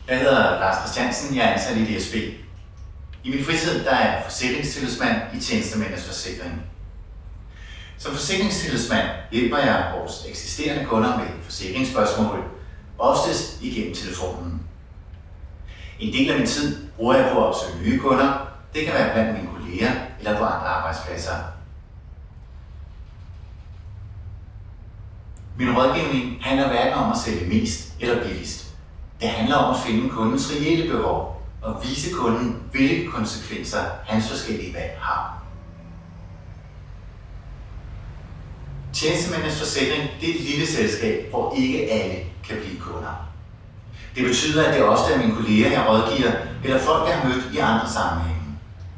Jeg hedder Lars Christiansen, jeg er ansat i DSB. I min fritid der er jeg forsikringstillidsmand i Tjenestemændenes Forsikring. Som forsikringstillidsmand hjælper jeg vores eksisterende kunder med forsikringsspørgsmål, oftest igennem telefonen. En del af min tid bruger jeg på at opsøge nye kunder. Det kan være blandt mine kolleger eller på andre arbejdspladser. Min rådgivning handler hverken om at sælge mest eller billigst. Det handler om at finde kundens reelle behov og vise kunden, hvilke konsekvenser hans forskellige valg har. Tjenestemændenes Forsikring det er et lille selskab, hvor ikke alle kan blive kunder. Det betyder, at det ofte er mine kolleger, jeg rådgiver, eller folk, jeg har mødt i andre sammenhænge.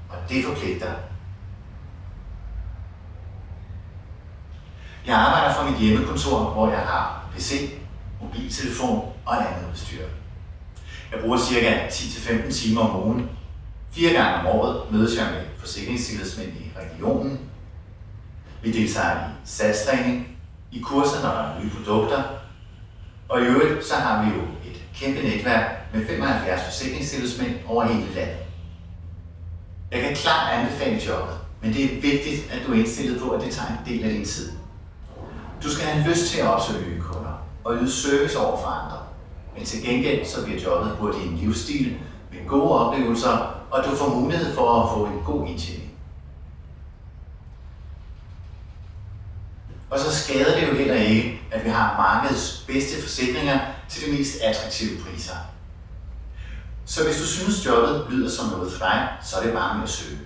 Og det forpligter. Jeg arbejder fra mit hjemmekontor, hvor jeg har PC, mobiltelefon og andet udstyr. Jeg bruger ca. 10-15 timer om ugen. 4 gange om året mødes jeg med forsikringstillidsmænd i regionen. Vi deltager i salgstræning, i kurser, når der er nye produkter. Og i øvrigt så har vi jo et kæmpe netværk med 75 forsikringstillidsmænd over hele landet. Jeg kan klart anbefale jobbet, men det er vigtigt, at du er indstillet på, at det tager en del af din tid. Du skal have lyst til at opsøge nye kunder og yde service over for andre. Men til gengæld så bliver jobbet hurtigt en livsstil med gode oplevelser, og du får mulighed for at få en god indtjening. Og så skader det jo heller ikke, at vi har markedets bedste forsikringer til de mest attraktive priser. Så hvis du synes jobbet lyder som noget for dig, så er det bare med at søge.